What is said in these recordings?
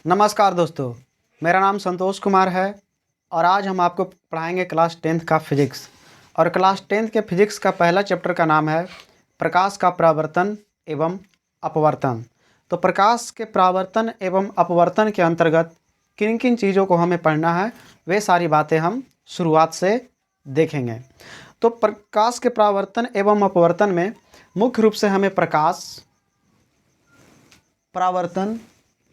नमस्कार दोस्तों, मेरा नाम संतोष कुमार है और आज हम आपको पढ़ाएंगे क्लास 10th का फिजिक्स। और क्लास 10th के फिजिक्स का पहला चैप्टर का नाम है प्रकाश का परावर्तन एवं अपवर्तन। तो प्रकाश के परावर्तन एवं अपवर्तन के अंतर्गत किन किन चीज़ों को हमें पढ़ना है, वे सारी बातें हम शुरुआत से देखेंगे। तो प्रकाश के परावर्तन एवं अपवर्तन में मुख्य रूप से हमें प्रकाश, परावर्तन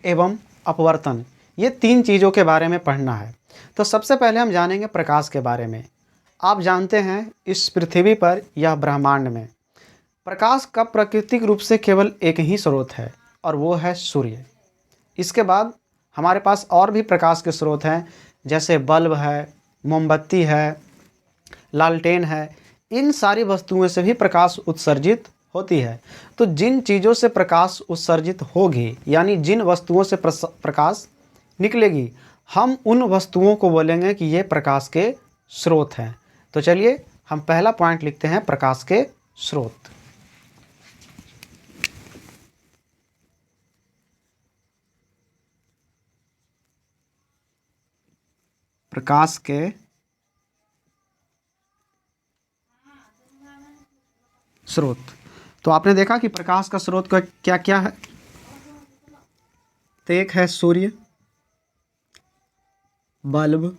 एवं अपवर्तन, ये तीन चीज़ों के बारे में पढ़ना है। तो सबसे पहले हम जानेंगे प्रकाश के बारे में। आप जानते हैं इस पृथ्वी पर यह ब्रह्मांड में प्रकाश का प्राकृतिक रूप से केवल एक ही स्रोत है और वो है सूर्य। इसके बाद हमारे पास और भी प्रकाश के स्रोत हैं, जैसे बल्ब है, मोमबत्ती है, लालटेन है। इन सारी वस्तुओं से भी प्रकाश उत्सर्जित होती है। तो जिन चीज़ों से प्रकाश उत्सर्जित होगी, यानी जिन वस्तुओं से प्रकाश निकलेगी, हम उन वस्तुओं को बोलेंगे कि ये प्रकाश के स्रोत हैं। तो चलिए हम पहला पॉइंट लिखते हैं, प्रकाश के स्रोत। प्रकाश के स्रोत। तो आपने देखा कि प्रकाश का स्रोत का क्या क्या है। तो एक है सूर्य, बल्ब,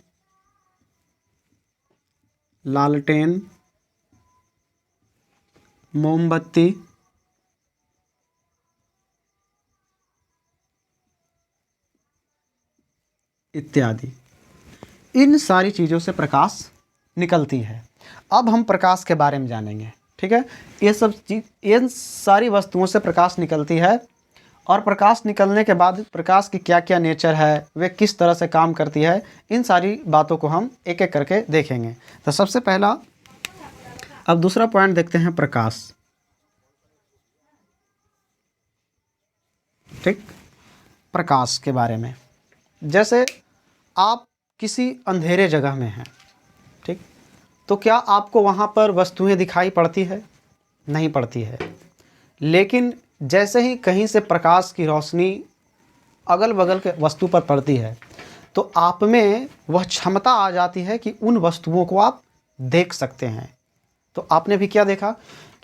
लालटेन, मोमबत्ती, इत्यादि। इन सारी चीज़ों से प्रकाश निकलती है। अब हम प्रकाश के बारे में जानेंगे, ठीक है। इन सारी वस्तुओं से प्रकाश निकलती है और प्रकाश निकलने के बाद प्रकाश की क्या क्या नेचर है, वे किस तरह से काम करती है, इन सारी बातों को हम एक एक करके देखेंगे। तो सबसे पहला, अब दूसरा पॉइंट देखते हैं, प्रकाश। ठीक, प्रकाश के बारे में, जैसे आप किसी अंधेरे जगह में हैं, ठीक, तो क्या आपको वहाँ पर वस्तुएं दिखाई पड़ती है? नहीं पड़ती है। लेकिन जैसे ही कहीं से प्रकाश की रोशनी अगल बगल के वस्तु पर पड़ती है, तो आप में वह क्षमता आ जाती है कि उन वस्तुओं को आप देख सकते हैं। तो आपने भी क्या देखा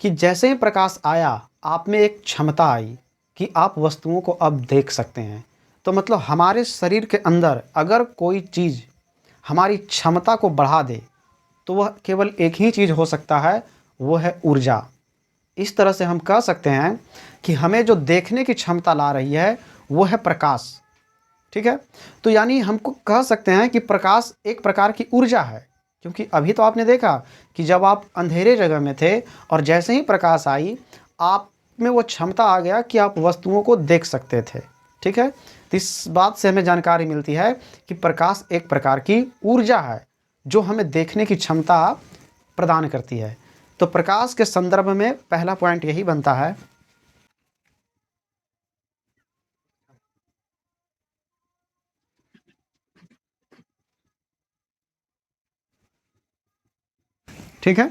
कि जैसे ही प्रकाश आया, आप में एक क्षमता आई कि आप वस्तुओं को अब देख सकते हैं। तो मतलब हमारे शरीर के अंदर अगर कोई चीज़ हमारी क्षमता को बढ़ा दे, तो वह केवल एक ही चीज़ हो सकता है, वो है ऊर्जा। इस तरह से हम कह सकते हैं कि हमें जो देखने की क्षमता ला रही है, वो है प्रकाश, ठीक है। तो यानी हमको कह सकते हैं कि प्रकाश एक प्रकार की ऊर्जा है, क्योंकि अभी तो आपने देखा कि जब आप अंधेरे जगह में थे और जैसे ही प्रकाश आई, आप में वो क्षमता आ गया कि आप वस्तुओं को देख सकते थे, ठीक है। तो इस बात से हमें जानकारी मिलती है कि प्रकाश एक प्रकार की ऊर्जा है जो हमें देखने की क्षमता प्रदान करती है। तो प्रकाश के संदर्भ में पहला पॉइंट यही बनता है। ठीक है,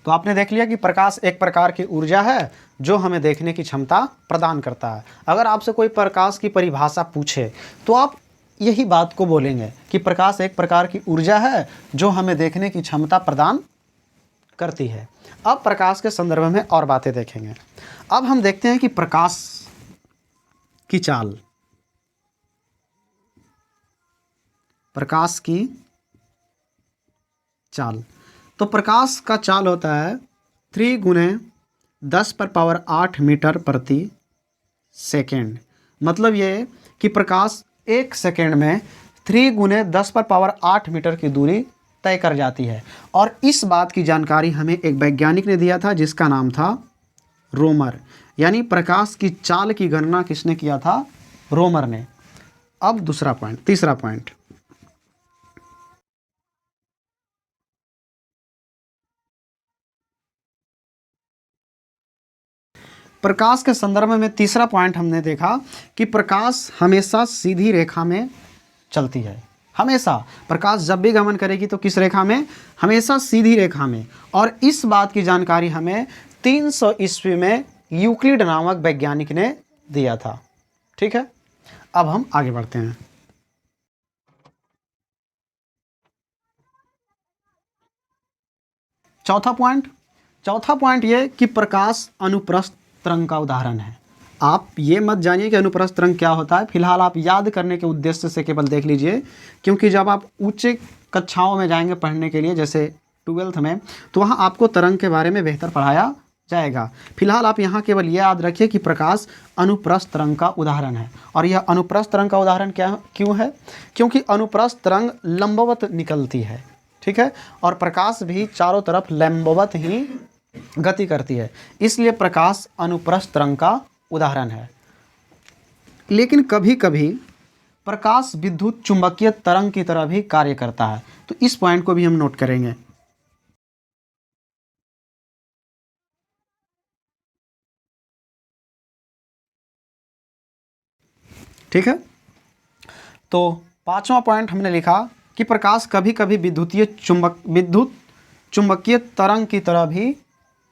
तो आपने देख लिया कि प्रकाश एक प्रकार की ऊर्जा है जो हमें देखने की क्षमता प्रदान करता है। अगर आपसे कोई प्रकाश की परिभाषा पूछे, तो आप यही बात को बोलेंगे कि प्रकाश एक प्रकार की ऊर्जा है जो हमें देखने की क्षमता प्रदान करती है। अब प्रकाश के संदर्भ में और बातें देखेंगे। अब हम देखते हैं कि प्रकाश की चाल, प्रकाश की चाल। तो प्रकाश का चाल होता है 3 × 10⁸ मीटर प्रति सेकेंड। मतलब ये कि प्रकाश एक सेकेंड में 3 × 10⁸ मीटर की दूरी तय कर जाती है। और इस बात की जानकारी हमें एक वैज्ञानिक ने दिया था जिसका नाम था रोमर। यानी प्रकाश की चाल की गणना किसने किया था? रोमर ने। अब दूसरा पॉइंट, तीसरा पॉइंट, प्रकाश के संदर्भ में तीसरा पॉइंट हमने देखा कि प्रकाश हमेशा सीधी रेखा में चलती है। हमेशा प्रकाश जब भी गमन करेगी तो किस रेखा में? हमेशा सीधी रेखा में। और इस बात की जानकारी हमें 300 ईस्वी में यूक्लिड नामक वैज्ञानिक ने दिया था, ठीक है। अब हम आगे बढ़ते हैं। चौथा पॉइंट ये कि प्रकाश अनुप्रस्थ तरंग का उदाहरण है। आप ये मत जानिए कि अनुप्रस्थ तरंग क्या होता है, फिलहाल आप याद करने के उद्देश्य से केवल देख लीजिए, क्योंकि जब आप उच्च कक्षाओं में जाएंगे पढ़ने के लिए, जैसे 12th में, तो वहाँ आपको तरंग के बारे में बेहतर पढ़ाया जाएगा। फिलहाल आप यहाँ केवल ये याद रखिए कि प्रकाश अनुप्रस्थ तरंग का उदाहरण है। और यह अनुप्रस्थ तरंग का उदाहरण क्यों है? क्योंकि अनुप्रस्थ तरंग लंबवत निकलती है, ठीक है, और प्रकाश भी चारों तरफ लंबवत ही गति करती है, इसलिए प्रकाश अनुप्रस्थ तरंग का उदाहरण है। लेकिन कभी कभी प्रकाश विद्युत चुंबकीय तरंग की तरह भी कार्य करता है, तो इस पॉइंट को भी हम नोट करेंगे। ठीक है, तो 5वां पॉइंट हमने लिखा कि प्रकाश कभी कभी विद्युत चुंबकीय तरंग की तरह भी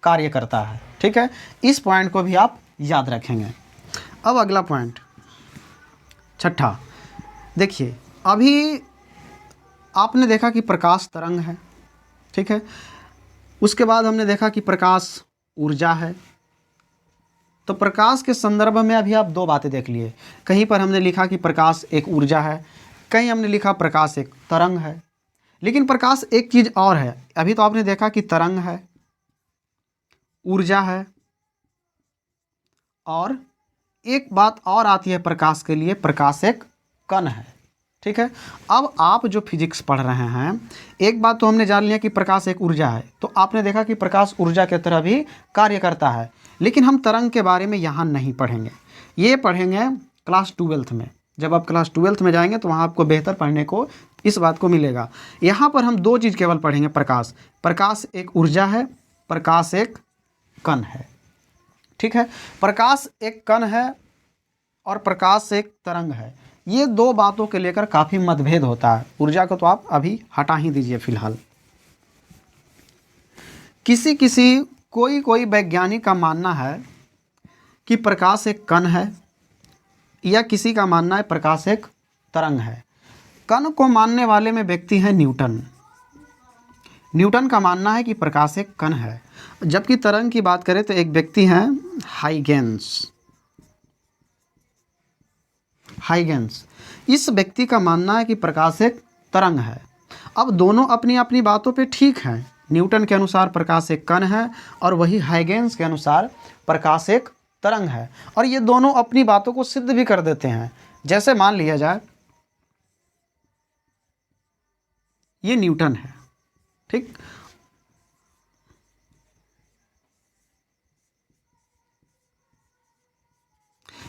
कार्य करता है। ठीक है, इस पॉइंट को भी आप याद रखेंगे। अब अगला पॉइंट 6, देखिए, अभी आपने देखा कि प्रकाश तरंग है, ठीक है, उसके बाद हमने देखा कि प्रकाश ऊर्जा है। तो प्रकाश के संदर्भ में अभी आप 2 बातें देख लिए। कहीं पर हमने लिखा कि प्रकाश एक ऊर्जा है, कहीं हमने लिखा प्रकाश एक तरंग है। लेकिन प्रकाश एक चीज़ और है। अभी तो आपने देखा कि तरंग है, ऊर्जा है, और एक बात और आती है प्रकाश के लिए, प्रकाश एक कण है। ठीक है, अब आप जो फिजिक्स पढ़ रहे हैं, एक बात तो हमने जान लिया कि प्रकाश एक ऊर्जा है, तो आपने देखा कि प्रकाश ऊर्जा की तरह भी कार्य करता है। लेकिन हम तरंग के बारे में यहाँ नहीं पढ़ेंगे, ये पढ़ेंगे क्लास 12th में। जब आप क्लास 12th में जाएंगे तो वहाँ आपको बेहतर पढ़ने को इस बात को मिलेगा। यहाँ पर हम 2 चीज़ केवल पढ़ेंगे। प्रकाश एक ऊर्जा है, प्रकाश एक कण है। ठीक है, प्रकाश एक कण है और प्रकाश एक तरंग है। ये 2 बातों के लेकर काफ़ी मतभेद होता है। ऊर्जा को तो आप अभी हटा ही दीजिए फिलहाल। कोई वैज्ञानिक का मानना है कि प्रकाश एक कण है, या किसी का मानना है प्रकाश एक तरंग है। कण को मानने वाले में व्यक्ति हैं न्यूटन। न्यूटन का मानना है कि प्रकाश एक कण है, जबकि तरंग की बात करें तो एक व्यक्ति हैं हाइगेंस। इस व्यक्ति का मानना है कि प्रकाश एक तरंग है। अब दोनों अपनी अपनी बातों पे ठीक हैं। न्यूटन के अनुसार प्रकाश एक कण है, और वही हाइगेंस के अनुसार प्रकाश एक तरंग है। और ये दोनों अपनी बातों को सिद्ध भी कर देते हैं। जैसे मान लिया जाए, ये न्यूटन है, ठीक,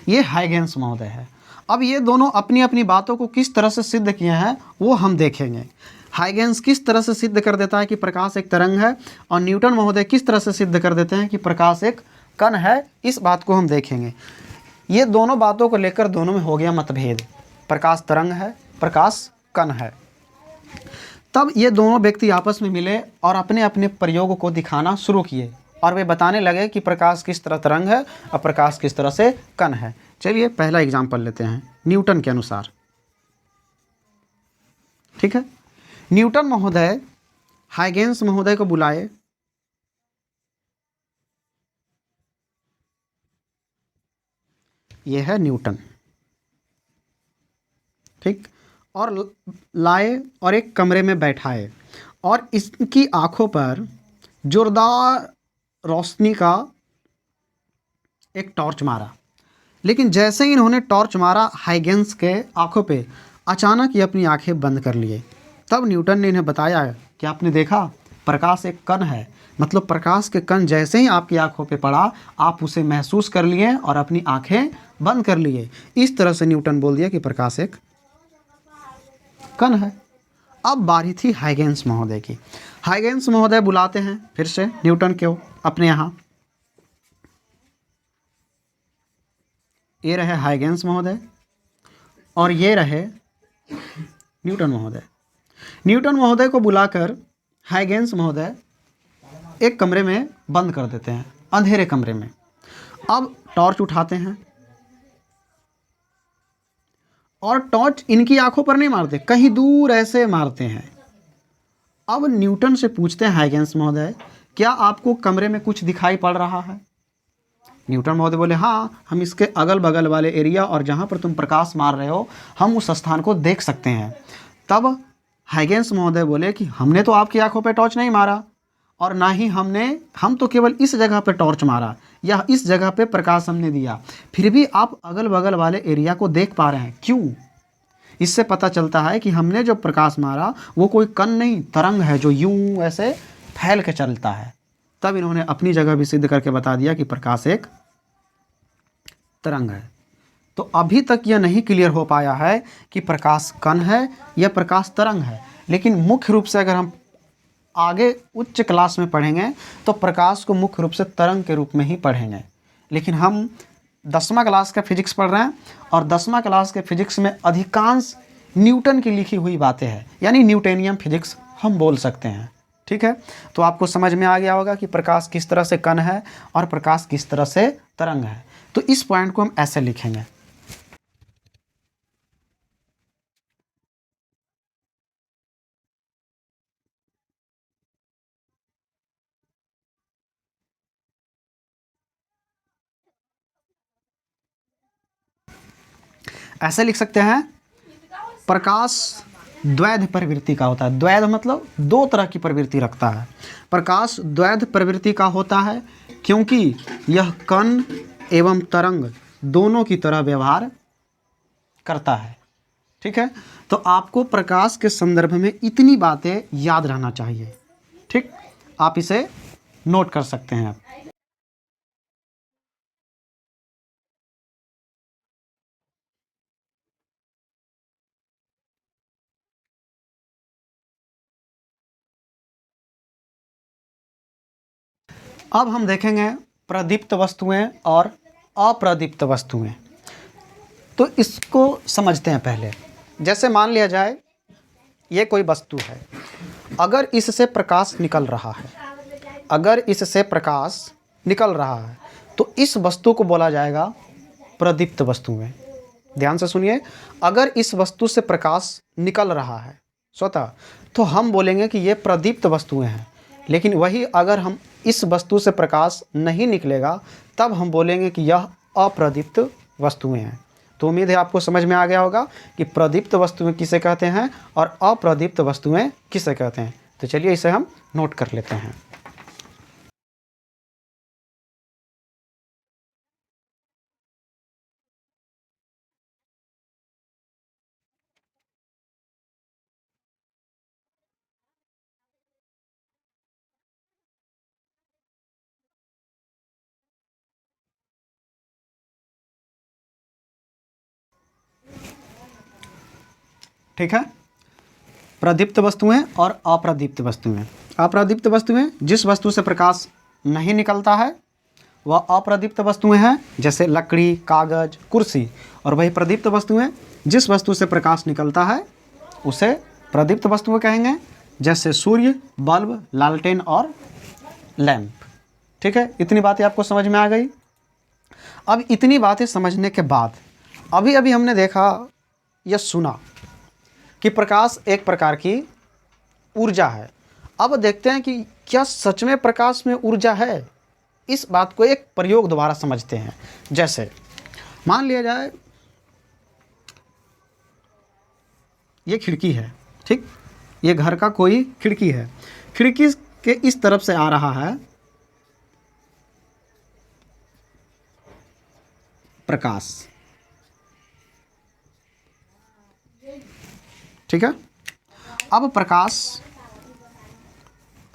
ये हाइगेंस महोदय है। अब ये दोनों अपनी अपनी बातों को किस तरह से सिद्ध किए हैं वो हम देखेंगे। हाइगेंस किस तरह से सिद्ध कर देता है कि प्रकाश एक तरंग है, और न्यूटन महोदय किस तरह से सिद्ध कर देते हैं कि प्रकाश एक कण है, इस बात को हम देखेंगे। ये दोनों बातों को लेकर दोनों में हो गया मतभेद। प्रकाश तरंग है, प्रकाश कण है। तब ये दोनों व्यक्ति आपस में मिले और अपने अपने प्रयोग को दिखाना शुरू किए, और वे बताने लगे कि प्रकाश किस तरह तरंग है और प्रकाश किस तरह से कण है। चलिए पहला एग्जाम्पल लेते हैं न्यूटन के अनुसार। ठीक है, न्यूटन महोदय हाइगेंस महोदय को बुलाए, यह है न्यूटन, ठीक, और लाए और एक कमरे में बैठाए, और इसकी आंखों पर जोरदार रोशनी का एक टॉर्च मारा। लेकिन जैसे ही इन्होंने टॉर्च मारा, हाइगेंस के आंखों पे अचानक ही अपनी आंखें बंद कर लिए। तब न्यूटन ने इन्हें बताया कि आपने देखा प्रकाश एक कण है, मतलब प्रकाश के कण जैसे ही आपकी आंखों पे पड़ा, आप उसे महसूस कर लिए और अपनी आंखें बंद कर लिए। इस तरह से न्यूटन बोल दिया कि प्रकाश एक कण है। अब बारी थी हाइगेंस महोदय की। हाइगेंस महोदय बुलाते हैं फिर से न्यूटन को अपने यहाँ। ये रहे हाइगेंस महोदय और ये रहे न्यूटन महोदय। न्यूटन महोदय को बुलाकर हाइगेंस महोदय एक कमरे में बंद कर देते हैं, अंधेरे कमरे में। अब टॉर्च उठाते हैं और टॉर्च इनकी आंखों पर नहीं मारते, कहीं दूर ऐसे मारते हैं। अब न्यूटन से पूछते हैं हाइगेंस महोदय, क्या आपको कमरे में कुछ दिखाई पड़ रहा है? न्यूटन महोदय बोले हाँ, हम इसके अगल बगल वाले एरिया और जहाँ पर तुम प्रकाश मार रहे हो हम उस स्थान को देख सकते हैं। तब हाइगेंस महोदय बोले कि हमने तो आपकी आंखों पे टॉर्च नहीं मारा और ना ही हम तो केवल इस जगह पे टॉर्च मारा या इस जगह पे प्रकाश हमने दिया, फिर भी आप अगल बगल वाले एरिया को देख पा रहे हैं। क्यों? इससे पता चलता है कि हमने जो प्रकाश मारा वो कोई कण नहीं, तरंग है जो यूं ऐसे फैल के चलता है। तब इन्होंने अपनी जगह भी सिद्ध करके बता दिया कि प्रकाश एक तरंग है। तो अभी तक यह नहीं क्लियर हो पाया है कि प्रकाश कण है या प्रकाश तरंग है, लेकिन मुख्य रूप से अगर हम आगे उच्च क्लास में पढ़ेंगे तो प्रकाश को मुख्य रूप से तरंग के रूप में ही पढ़ेंगे। लेकिन हम 10वां क्लास का फिजिक्स पढ़ रहे हैं और 10वां क्लास के फिजिक्स में अधिकांश न्यूटन की लिखी हुई बातें हैं, यानी न्यूटोनियन फिजिक्स हम बोल सकते हैं। ठीक है, तो आपको समझ में आ गया होगा कि प्रकाश किस तरह से कण है और प्रकाश किस तरह से तरंग है। तो इस पॉइंट को हम ऐसे लिखेंगे। ऐसे लिख सकते हैं, प्रकाश द्वैध प्रवृत्ति का होता है। द्वैध मतलब दो तरह की प्रवृत्ति रखता है। प्रकाश द्वैध प्रवृत्ति का होता है क्योंकि यह कण एवं तरंग दोनों की तरह व्यवहार करता है। ठीक है, तो आपको प्रकाश के संदर्भ में इतनी बातें याद रहना चाहिए। ठीक, आप इसे नोट कर सकते हैं। अब हम देखेंगे प्रदीप्त वस्तुएं और अप्रदीप्त वस्तुएं। तो इसको समझते हैं पहले। जैसे मान लिया जाए ये कोई वस्तु है, अगर इससे प्रकाश निकल रहा है, अगर इससे प्रकाश निकल रहा है तो इस वस्तु को बोला जाएगा प्रदीप्त वस्तुएं। ध्यान से सुनिए, अगर इस वस्तु से प्रकाश निकल रहा है स्वतः तो हम बोलेंगे कि ये प्रदीप्त वस्तुएं हैं। लेकिन वही अगर हम इस वस्तु से प्रकाश नहीं निकलेगा तब हम बोलेंगे कि यह अप्रदीप्त वस्तुएं हैं। तो उम्मीद है आपको समझ में आ गया होगा कि प्रदीप्त वस्तुएं किसे कहते हैं और अप्रदीप्त वस्तुएं किसे कहते हैं। तो चलिए इसे हम नोट कर लेते हैं। ठीक है, प्रदीप्त वस्तुएं और अप्रदीप्त वस्तुएं। अप्रदीप्त वस्तुएं जिस वस्तु से प्रकाश नहीं निकलता है वह अप्रदीप्त वस्तुएं हैं, जैसे लकड़ी, कागज, कुर्सी। और वही प्रदीप्त वस्तुएं जिस वस्तु से प्रकाश निकलता है उसे प्रदीप्त वस्तुएं कहेंगे, जैसे सूर्य, बल्ब, लालटेन और लैंप। ठीक है, इतनी बातें आपको समझ में आ गई। अब इतनी बातें समझने के बाद अभी अभी हमने देखा या सुना कि प्रकाश एक प्रकार की ऊर्जा है। अब देखते हैं कि क्या सच में प्रकाश में ऊर्जा है। इस बात को एक प्रयोग द्वारा समझते हैं। जैसे मान लिया जाए ये खिड़की है, ठीक, ये घर का कोई खिड़की है, खिड़की के इस तरफ से आ रहा है प्रकाश। ठीक है, अब प्रकाश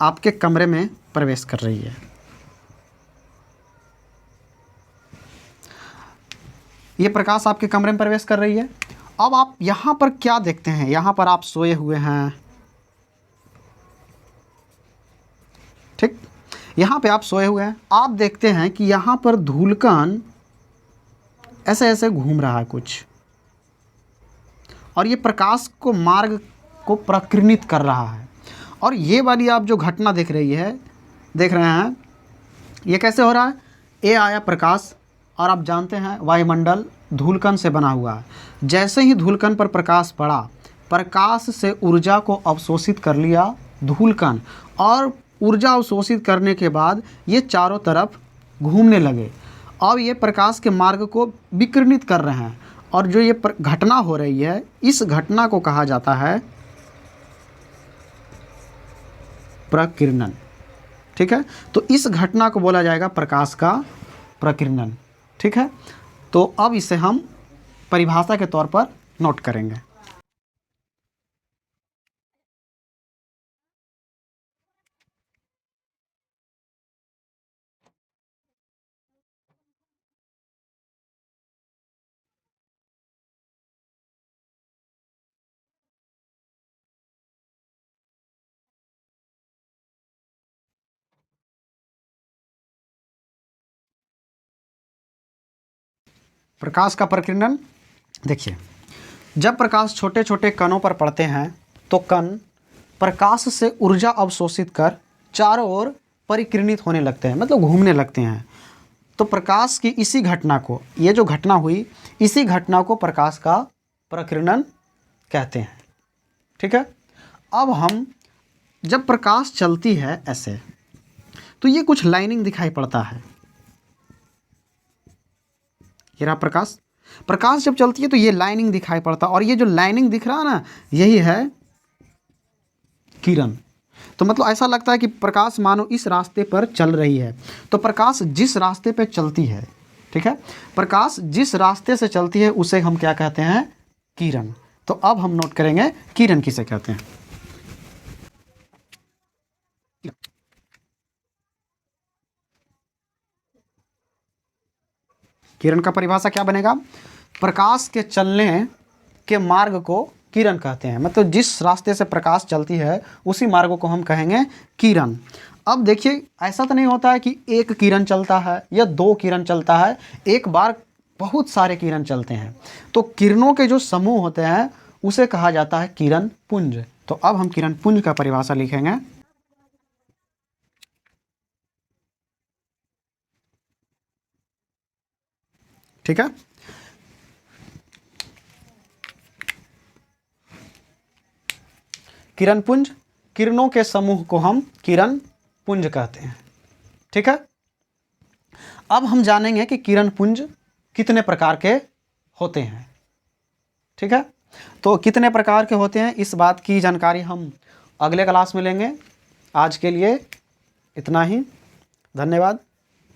आपके कमरे में प्रवेश कर रही है। ये प्रकाश आपके कमरे में प्रवेश कर रही है। अब आप यहाँ पर क्या देखते हैं? यहाँ पर आप सोए हुए हैं, ठीक, यहाँ पे आप सोए हुए हैं। आप देखते हैं कि यहाँ पर धूलकण ऐसे ऐसे घूम रहा है कुछ, और ये प्रकाश को मार्ग को प्रकीर्णित कर रहा है। और ये वाली आप जो घटना देख रहे हैं, ये कैसे हो रहा है? ये आया प्रकाश और आप जानते हैं वायुमंडल धूलकण से बना हुआ है। जैसे ही धूलकण पर प्रकाश पड़ा, प्रकाश से ऊर्जा को अवशोषित कर लिया धूलकण, और ऊर्जा अवशोषित करने के बाद ये चारों तरफ घूमने लगे। अब ये प्रकाश के मार्ग को विकिरणित कर रहे हैं, और जो ये घटना हो रही है, इस घटना को कहा जाता है प्रकीर्णन। ठीक है, तो इस घटना को बोला जाएगा प्रकाश का प्रकीर्णन। ठीक है, तो अब इसे हम परिभाषा के तौर पर नोट करेंगे। प्रकाश का प्रकीर्णन देखिए, जब प्रकाश छोटे छोटे कणों पर पड़ते हैं तो कण प्रकाश से ऊर्जा अवशोषित कर चारों ओर परिकीर्णित होने लगते हैं, मतलब घूमने लगते हैं। तो प्रकाश की इसी घटना को, ये जो घटना हुई, इसी घटना को प्रकाश का प्रकीर्णन कहते हैं। ठीक है, अब हम जब प्रकाश चलती है ऐसे, तो ये कुछ लाइनिंग दिखाई पड़ता है। ये रहा प्रकाश, प्रकाश जब चलती है तो ये लाइनिंग दिखाई पड़ता है, और ये जो लाइनिंग दिख रहा है ना, यही है किरण। तो मतलब ऐसा लगता है कि प्रकाश मानो इस रास्ते पर चल रही है। तो प्रकाश जिस रास्ते पे चलती है, ठीक है, प्रकाश जिस रास्ते से चलती है उसे हम क्या कहते हैं? किरण। तो अब हम नोट करेंगे किरण किसे कहते हैं। किरण का परिभाषा क्या बनेगा? प्रकाश के चलने के मार्ग को किरण कहते हैं। मतलब जिस रास्ते से प्रकाश चलती है उसी मार्ग को हम कहेंगे किरण। अब देखिए, ऐसा तो नहीं होता है कि एक किरण चलता है या दो किरण चलता है, एक बार बहुत सारे किरण चलते हैं। तो किरणों के जो समूह होते हैं उसे कहा जाता है किरण पुंज। तो अब हम किरण पुंज का परिभाषा लिखेंगे। ठीक है, किरण पुंज, किरणों के समूह को हम किरण पुंज कहते हैं। ठीक है, अब हम जानेंगे कि किरण पुंज कितने प्रकार के होते हैं। ठीक है, तो कितने प्रकार के होते हैं इस बात की जानकारी हम अगले क्लास में लेंगे। आज के लिए इतना ही। धन्यवाद।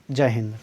जय हिंद।